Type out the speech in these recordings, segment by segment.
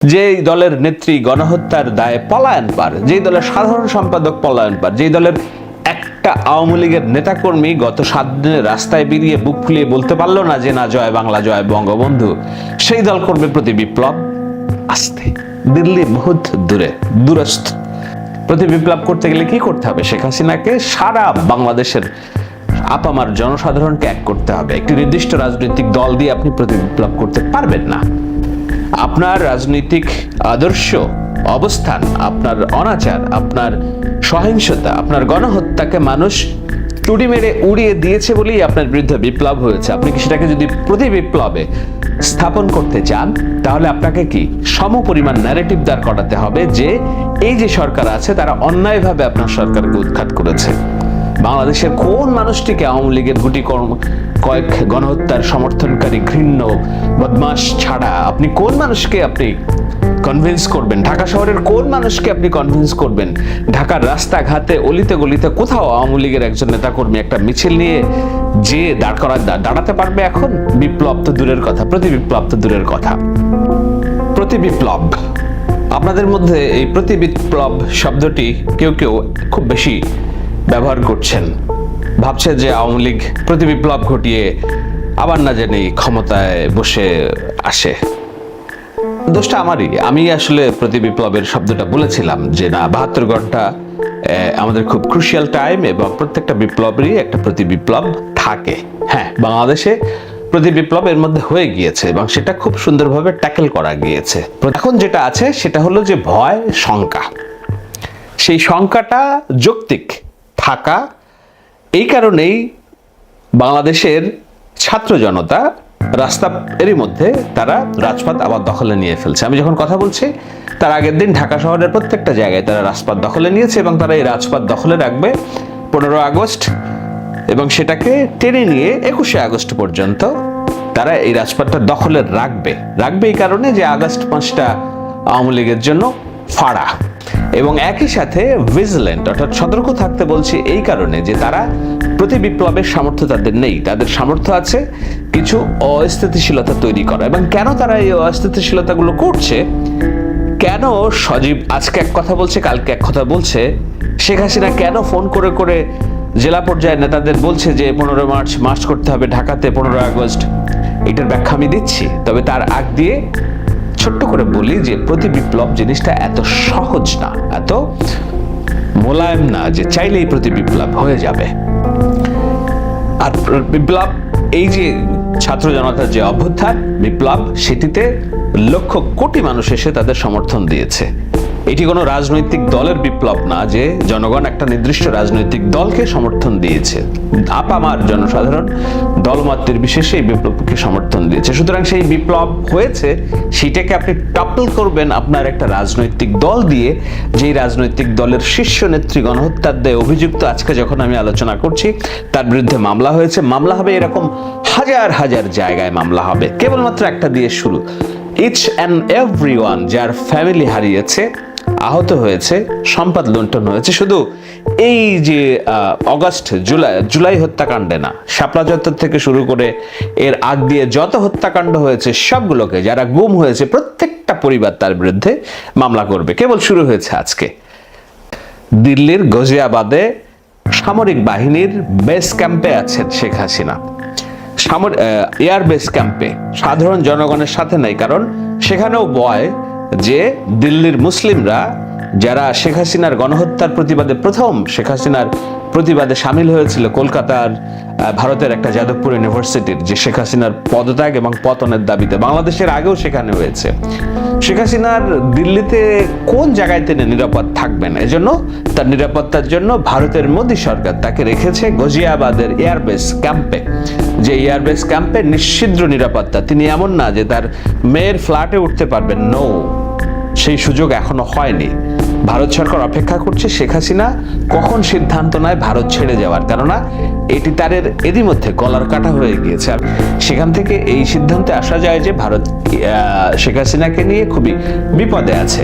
যেই দলের নেত্রী গণহত্যার দায়ে পলায়ন পার, যেই দলের সাধারণ সম্পাদক পলায়ন পার, যেই দলের একটা আওয়ামী লীগের নেতাকর্মী গত 7 দিনে রাস্তায় বেরিয়ে বুক ফুলিয়ে বলতে পারলো না যে না জয় বাংলা জয় বঙ্গবন্ধু, সেই দল করবে প্রতি বিপ্লব। আসতে দিল্লি বহুত দূরস্থ। প্রতি বিপ্লব করতে গেলে কি করতে হবে? শেখ হাসিনাকে সারা বাংলাদেশের আপামার জনসাধারণকে এক করতে হবে। একটি নির্দিষ্ট রাজনৈতিক দল দিয়ে আপনি প্রতি বিপ্লব করতে পারবেন না। আপনার রাজনৈতিক আদর্শ, অবস্থান, আপনার অনাচার, আপনার সহিংসতা, আপনার গণহত্যাকে মানুষ টুটি মেরে উড়িয়ে দিয়েছে বলেই আপনার বিরুদ্ধে বিপ্লব হয়েছে। আপনি কি সেটাকে যদি প্রতি বিপ্লবে স্থাপন করতে চান, তাহলে আপনাকে কি সমপরিমাণ ন্যারেটিভ দাঁড় করাতে হবে যে এই যে সরকার আছে তারা অন্যায়ভাবে আপনার সরকারকে উৎখাত করেছে। বাংলাদেশের কোন মানুষটিকে আওয়ামী লীগের গুটি কয়েক গণহত্যার সমর্থনকারী ঘৃণ্য বদমাশ ছাড়া আপনি কোন মানুষকে আপনি কনভিন্স করবেন? ঢাকা শহরের কোন মানুষকে আপনি কনভিন্স করবেন? ঢাকার রাস্তাঘাটে অলিতে গলিতে কোথাও আওয়ামী লীগের একজন নেতাকর্মী একটা মিছিল নিয়ে যে দাঁড়াতে পারবে এখন? বিপ্লব তো দূরের কথা, প্রতি বিপ্লব তো দূরের কথা। প্রতি বিপ্লব, আপনাদের মধ্যে এই প্রতি বিপ্লব শব্দটি কেউ কেউ খুব বেশি ব্যবহার করছেন। ভাবছে যে আওয়ামী লীগ প্রতি বিপ্লব ঘটিয়ে আবার না জানি ক্ষমতায় বসে আসে। দোষটা আমারই। আমি আসলে প্রতি বিপ্লবের শব্দটা বলেছিলাম যে না, 72 ঘন্টা আমাদের খুব ক্রুশিয়াল টাইম এবং প্রত্যেকটা বিপ্লবেরই একটা প্রতি বিপ্লব থাকে। হ্যাঁ, বাংলাদেশে প্রতি বিপ্লব এর মধ্যে হয়ে গিয়েছে এবং সেটা খুব সুন্দরভাবে ট্যাকেল করা গিয়েছে। এখন যেটা আছে সেটা হলো যে ভয়, শঙ্কা। সেই শঙ্কাটা যৌক্তিক থাকা, এই কারণেই বাংলাদেশের ছাত্র জনতা রাস্তা এরই মধ্যে তারা রাজপথ আবার দখলে নিয়ে ফেলছে। আমি যখন কথা বলছি তার আগের দিন ঢাকা শহরের প্রত্যেকটা জায়গায় তারা রাজপথ দখলে নিয়েছে এবং তারা এই রাজপথ দখলে রাখবে 15 আগস্ট এবং সেটাকে টেনে নিয়ে 21শে আগস্ট পর্যন্ত তারা এই রাজপথটা দখলে রাখবে এই কারণে যে আগস্ট মাসটা আওয়ামী লীগের জন্য ফাড়া। এবং একই সাথে ভিজিল্যান্ট অর্থাৎ সতর্ক থাকতে বলছি এই কারণে যে তারা প্রতি বিপ্লবের সামর্থ্য তাদের নেই। তাদের সামর্থ্য আছে কিছু অস্থিতিশীলতা তৈরি করা। এবং কেন তারা এই অস্থিতিশীলতাগুলো করছে, কেন সজীব আজকে এক কথা বলছে কালকে এক কথা বলছে, শেখ হাসিনা কেন ফোন করে করে জেলা পর্যায়ের নেতাদের বলছে যে 15 মার্চ মার্চ করতে হবে ঢাকাতে 15 আগস্ট, এটার ব্যাখ্যা আমি দিচ্ছি। তবে তার আগ দিয়ে ছোট্ট করে বলি যে প্রতি বিপ্লব জিনিসটা এত সহজ না, এত মোলায়েম না যে চাইলেই প্রতি বিপ্লব হয়ে যাবে। আর বিপ্লব, এই যে ছাত্র জনতার যে অভ্যুত্থান বিপ্লব, সেটিতে লক্ষ কোটি মানুষ এসে তাদের সমর্থন দিয়েছে। এটি কোনো রাজনৈতিক দলের বিপ্লব না যে জনগণ একটা নির্দিষ্ট রাজনৈতিক দলকে সমর্থন দিয়েছে। আপামার জনসাধারণ দলমত বিশেষে এই বিপ্লবকে সমর্থন দিয়েছে। সুতরাং সেই বিপ্লব হয়েছে, সেটাকে আপনি টপল করবেন আপনার একটা রাজনৈতিক দল দিয়ে, যেই রাজনৈতিক দলের শীর্ষ নেত্রী গণহত্যার দায়ে অভিযুক্ত। আজকে যখন আমি আলোচনা করছি তার বিরুদ্ধে মামলা হয়েছে, মামলা হবে এরকম হাজার হাজার জায়গায় মামলা হবে। কেবলমাত্র একটা দিয়ে শুরু। ইচ অ্যান্ড এভরিওয়ান যার ফ্যামিলি হারিয়েছে, আহত হয়েছে, সম্পদ লুণ্ঠন হয়েছে, শুধু এই যে অগস্ট জুলাই হত্যাকাণ্ডে না, শাপলা চত্বর থেকে শুরু করে এর আগ দিয়ে যত হত্যাকাণ্ড হয়েছে সবগুলোকে, যারা গুম হয়েছে প্রত্যেকটা পরিবার তার বিরুদ্ধে মামলা করবে। কেবল শুরু হয়েছে আজকে। দিল্লির গাজিয়াবাদে সামরিক বাহিনীর বেস ক্যাম্পে আছেন শেখ হাসিনা। এয়ার বেস ক্যাম্পে, সাধারণ জনগণের সাথে নাই। কারণ সেখানেও বয় যে দিল্লির মুসলিমরা যারা শেখ হাসিনার গণহত্যার প্রতিবাদে প্রথম শেখ হাসিনার প্রতিবাদে সামিল হয়েছিল কলকাতার ভারতের একটা যাদবপুর ইউনিভার্সিটির, যে শেখ হাসিনার পদত্যাগ এবং পতনের দাবিতে, বাংলাদেশের আগেও সেখানে হয়েছে। শেখ হাসিনার দিল্লিতে কোন জায়গায় তিনি নিরাপদ থাকবেন, এজন্য তার নিরাপত্তার জন্য ভারতের মোদী সরকার তাকে রেখেছে গাজিয়াবাদের এয়ারবেস ক্যাম্পে। যে এয়ারবেস ক্যাম্পে নিশ্ছিদ্র নিরাপত্তা। তিনি এমন না যে তার মেয়ের ফ্ল্যাটে উঠতে পারবেন, নো, সেই সুযোগ এখনো হয়নি। ভারত সরকার অপেক্ষা করছে শেখ হাসিনা কখন সিদ্ধান্ত নেয় ভারত ছেড়ে যাওয়ার, কেননা এটি তাদের এরই মধ্যে গলার কাটা হয়ে গিয়েছে। আর সেখান থেকে এই সিদ্ধান্তে আসা যায় যে ভারত শেখ হাসিনাকে নিয়ে খুবই বিপদে আছে।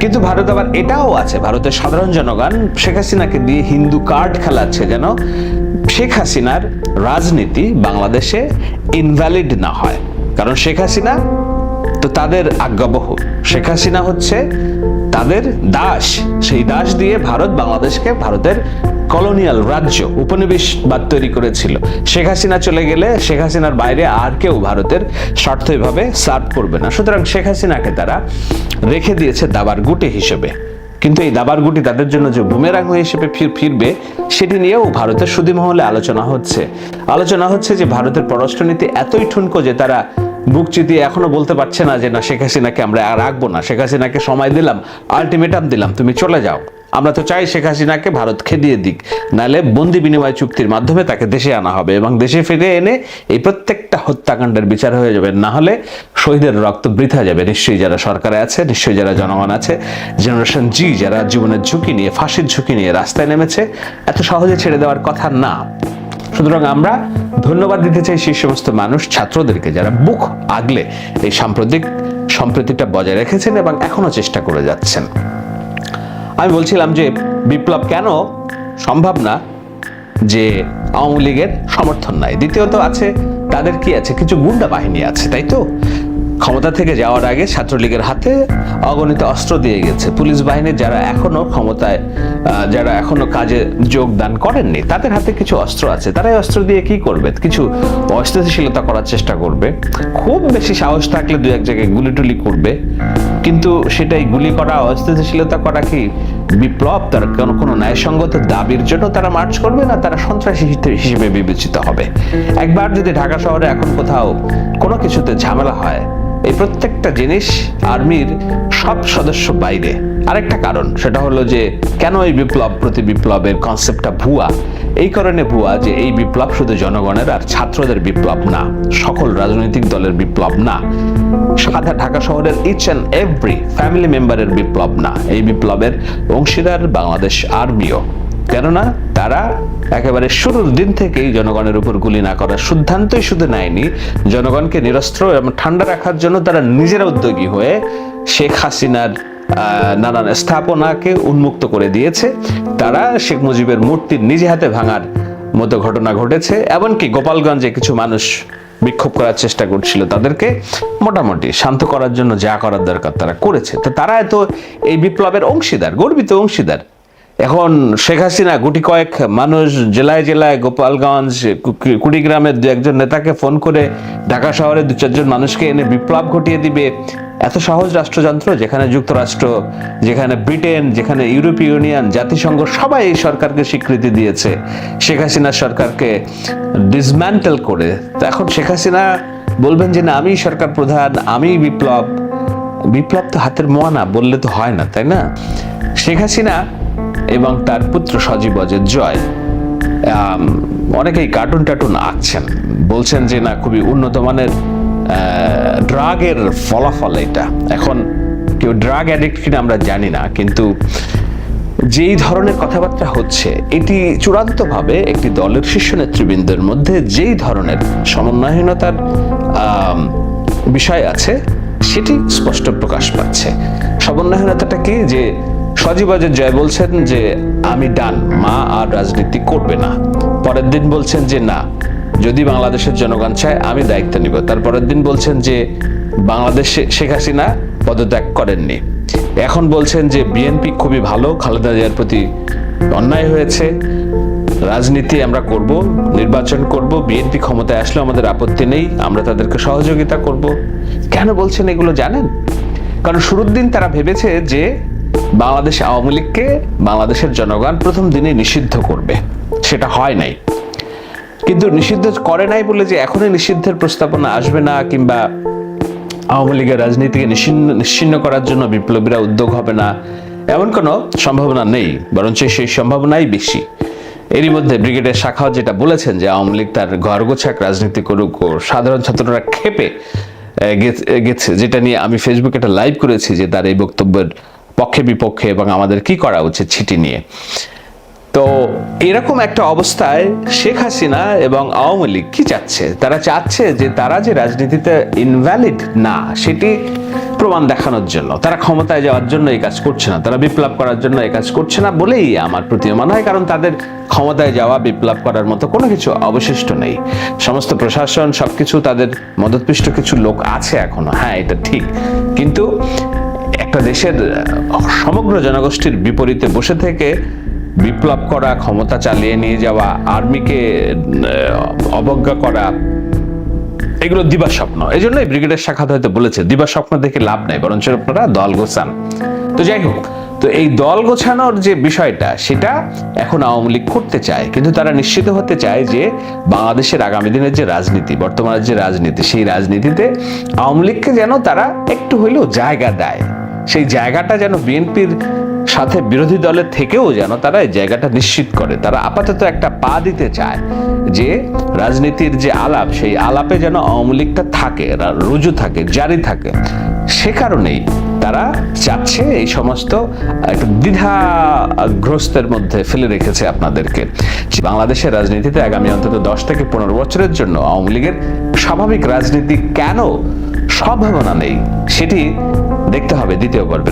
কিন্তু ভারত আবার এটাও আছে, ভারতের সাধারণ জনগণ শেখ হাসিনাকে দিয়ে হিন্দু কার্ড খেলাচ্ছে যেন শেখ হাসিনার রাজনীতি বাংলাদেশে ইনভ্যালিড না হয়। কারণ শেখ হাসিনা তো তাদের আজ্ঞাবহ। শেখ হাসিনা হচ্ছে তাদের দাস। সেই দাস দিয়ে ভারত বাংলাদেশকে ভারতের কলোনিয়াল রাজ্য উপনিবেশবাদ তৈরি করেছিল। শেখ হাসিনা চলে গেলে শেখ হাসিনার বাইরে আর কেউ ভারতের স্বার্থ এভাবে সার্ভ করবে না। সুতরাং শেখ হাসিনাকে তারা রেখে দিয়েছে দাবার গুটি হিসেবে। কিন্তু এই দাবার গুটি তাদের জন্য যে বুমেরাং হিসেবে ফিরবে সেটি নিয়েও ভারতের সুধী মহলে আলোচনা হচ্ছে যে ভারতের পররাষ্ট্রনীতি এতই ঠুনকো যে তারা বুক চিতিয়ে এখনো বলতে পারছে না যে না, শেখ হাসিনাকে আমরা আর রাখবো না। শেখ হাসিনাকে সময় দিলাম, আলটিমেটাম দিলাম, তুমি চলে যাও। আমরা তো চাই শেখ হাসিনাকে ভারত খেদিয়ে দিক, নাহলে বন্দি বিনিময় চুক্তির মাধ্যমে তাকে দেশে আনা হবে এবং দেশে ফিরে এনে এই প্রত্যেকটা হত্যাকাণ্ডের বিচার হয়ে যাবে। না হলে শহীদের রক্ত বৃথা যাবে। নিশ্চয়ই যারা সরকারে আছে, নিশ্চয়ই যারা জনগণ আছে, জেনারেশন জি যারা জীবনের ঝুঁকি নিয়ে, ফাঁসির ঝুঁকি নিয়ে রাস্তায় নেমেছে, এত সহজে ছেড়ে দেওয়ার কথা না। সুতরাং আমরা ধন্যবাদ দিতে চাই সেই সমস্ত মানুষ, ছাত্রদেরকে যারা বুক আগলে এই সাম্প্রতিক সম্প্রীতিটা বজায় রেখেছেন এবং এখনো চেষ্টা করে যাচ্ছেন। আমি বলছিলাম যে বিপ্লব কেন সম্ভব না, যে আওয়ামী লীগের সমর্থন নাই। দ্বিতীয়ত আছে তাদের কি আছে, কিছু গুন্ডা বাহিনী আছে, তাই তো? ক্ষমতা থেকে যাওয়ার আগে ছাত্রলীগের হাতে অগণিত অস্ত্র দিয়ে গেছে। পুলিশ বাহিনীর যারা এখনো ক্ষমতায়, যারা এখনো কাজে যোগদান করেননি, তাদের হাতে কিছু অস্ত্র আছে। তারা এই অস্ত্র দিয়ে কি করবে? কিছু অস্থিতিশীলতা করার চেষ্টা করবে, খুব বেশি সাহস থাকলে দু এক জায়গায় গুলি টুলি করবে। কিন্তু সেটাই গুলি করা, অস্থিতিশীলতা করা কি বিপ্লব? তার কোনো ন্যায়সঙ্গত দাবির জন্য তারা মার্চ করবে না, তারা সন্ত্রাসী হিসেবে বিবেচিত হবে। একবার যদি ঢাকা শহরে এখন কোথাও কোনো কিছুতে ঝামেলা হয়, এই প্রত্যেকটা জিনিস আর্মির সব সদস্য বাইরে। আরেকটা কারণ, সেটা হলো যে কেন এই বিপ্লব প্রতি বিপ্লবের কনসেপ্টটা ভুয়া। এই কারণে ভুয়া যে এই বিপ্লব শুধু জনগণের আর ছাত্রদের বিপ্লব না, সকল রাজনৈতিক দলের বিপ্লব না, সাদা ঢাকা শহরের ইচ অ্যান্ড এভরি ফ্যামিলি মেম্বারের বিপ্লব না। এই বিপ্লবের অংশীদার বাংলাদেশ আর্মিও। কেননা তারা একেবারে শুরুর দিন থেকেই জনগণের উপর গুলি না করার সিদ্ধান্তই শুধু নেয়নি, জনগণকে নিরস্ত্র এবং ঠান্ডা রাখার জন্য তারা নিজেরা উদ্যোগী হয়ে শেখ হাসিনার নানান স্থাপনাকে উন্মুক্ত করে দিয়েছে। তারা শেখ মুজিবের মূর্তি নিজে হাতে ভাঙার মতো ঘটনা ঘটেছে। এমনকি গোপালগঞ্জে কিছু মানুষ বিক্ষোভ করার চেষ্টা করছিল, তাদেরকে মোটামুটি শান্ত করার জন্য যা করার দরকার তারা করেছে। তো তারা তো এই বিপ্লবের অংশীদার, গর্বিত অংশীদার। এখন শেখ হাসিনা গুটি কয়েক মানুষ জেলায় জেলায়, গোপালগঞ্জ, কুড়িগ্রামের দু একজন নেতাকে ফোন করে ঢাকা শহরে দু চারজন মানুষকে এনে বিপ্লব ঘটিয়ে দিবে, এত সহজ রাষ্ট্রযন্ত্র? যেখানে যুক্তরাষ্ট্র, যেখানে ব্রিটেন, যেখানে ইউরোপীয় ইউনিয়ন, জাতিসংঘ সবাই এই সরকারকে স্বীকৃতি দিয়েছে, শেখ হাসিনার সরকারকে ডিসম্যান্টেল করে। তো এখন শেখ হাসিনা বলবেন যে না, আমি সরকার প্রধান, আমি বিপ্লব। বিপ্লব তো হাতের মোয়া বললে তো হয় না, তাই না? শেখ হাসিনা এবং তার পুত্র সজীব অজের জয় অনেকেই কার্টুন টার্টুন আঁকছেন, বলছেন যে না, খুবই উন্নত মানের ড্রাগের ফলাফল এটা। এখন কেউ ড্রাগ অ্যাডিক্ট কিনা আমরা জানি না, কিন্তু যেই ধরনের কথাবার্তা হচ্ছে, এটি চূড়ান্তভাবে একটি দলের শীর্ষ নেতৃবৃন্দের মধ্যে যেই ধরনের সমন্বয়হীনতার বিষয় আছে সেটি স্পষ্ট প্রকাশ পাচ্ছে। সমন্বয়হীনতাটা কি? যে সজীব অজের জয় বলছেন যে আমি ডান, মা আর রাজনীতি করবে না। পরের দিন বলছেন যে না, যদি বাংলাদেশের জনগণ চায় আমি দায়িত্ব নিব। তারপরের দিন বলছেন যে বাংলাদেশে শেখ হাসিনা পদত্যাগ করেননি। এখন বলছেন যে বিএনপি খুবই ভালো, খালেদা জিয়ার প্রতি অন্যায় হয়েছে, রাজনীতি আমরা করব, নির্বাচন করব, বিএনপি ক্ষমতায় আসলে আমাদের আপত্তি নেই, আমরা তাদেরকে সহযোগিতা করব। কেন বলছেন এগুলো জানেন? কারণ শুরুর দিন তারা ভেবেছে যে বাংলাদেশ আওয়ামী লীগকে বাংলাদেশের জনগণ প্রথম দিনে নিষিদ্ধ করবে। সেটা হয় নাই। কিন্তু নিষিদ্ধ করে নাই বলে যে এখনই নিষিদ্ধের প্রস্তাবনা আসবে না, কিংবা আওয়ামী লীগের রাজনীতিকে নিশ্চিহ্ন করার জন্য বিপ্লবীরা উদ্যোগ হবে না, এমন কোনো সম্ভাবনা নেই, বরঞ্চ সেই সম্ভাবনাই বেশি। এরই মধ্যে ব্রিগেডের শাখাও যেটা বলেছেন যে আওয়ামী লীগ তার ঘর গোছাক রাজনীতি করুক, সাধারণ ছাত্ররা ক্ষেপে গেছে, যেটা নিয়ে আমি ফেসবুকে একটা লাইভ করেছি যে তার এই বক্তব্যের পক্ষে বিপক্ষে এবং আমাদের কি করা উচিত সেটি নিয়ে। তো এরকম একটা অবস্থায় শেখ হাসিনা এবং আওয়ামী লীগ কি চাচ্ছে? তারা চাচ্ছে যে তারা যে রাজনীতিতে ইনভ্যালিড না সেটি প্রমাণ দেখানোর জন্য। তারা ক্ষমতায় যাওয়ার জন্য এই কাজ করছে না, তারা বিপ্লব করার জন্য এই কাজ করছে না বলেই আমার প্রতীয়মান হয়, কারণ তাদের ক্ষমতায় যাওয়া বিপ্লব করার মতো কোনো কিছু অবশিষ্ট নেই। সমস্ত প্রশাসন সবকিছু তাদের মদতপুষ্ট কিছু লোক আছে এখনো, হ্যাঁ এটা ঠিক, কিন্তু একটা দেশের সমগ্র জনগোষ্ঠীর বিপরীতে বসে থেকে বিপ্লব করা, ক্ষমতা চালিয়ে নিয়ে যাওয়া, আর্মিকে অবজ্ঞা করা, এগুলো দিবা স্বপ্ন। এই জন্যই ব্রিগেডের শাখাত হয়তো বলেছে দিবা স্বপ্ন দেখে লাভ নাই, বরঞ্চ আপনারা দল গোছান। তো যাই হোক, তো এই দল গোছানোর যে বিষয়টা সেটা এখন আওয়ামী লীগ করতে চায়, কিন্তু তারা নিশ্চিত হতে চায় যে বাংলাদেশের আগামী দিনের যে রাজনীতি, বর্তমানের যে রাজনীতি, সেই রাজনীতিতে আওয়ামী লীগকে যেন তারা একটু হইলেও জায়গা দেয়, সেই জায়গাটা যেন বিএনপির সাথে বিরোধী দলের থেকেও যেন তারা এই জায়গাটা নিশ্চিত করে। তারা আপাতত একটা পা দিতে চায় যে রাজনীতির যে আলাপ, সেই আলাপে যেন আওয়ামী লীগটা থাকে, রুজু থাকে, জারি থাকে। সে কারণেই তারা চাচ্ছে এই সমস্ত একটা দ্বিধাগ্রস্তের মধ্যে ফেলে রেখেছে আপনাদেরকে। বাংলাদেশের রাজনীতিতে আগামী অন্তত 10 থেকে 15 বছরের জন্য আওয়ামী লীগের স্বাভাবিক রাজনীতি কেন সম্ভাবনা নেই সেটি দেখতে হবে দ্বিতীয় পর্বে।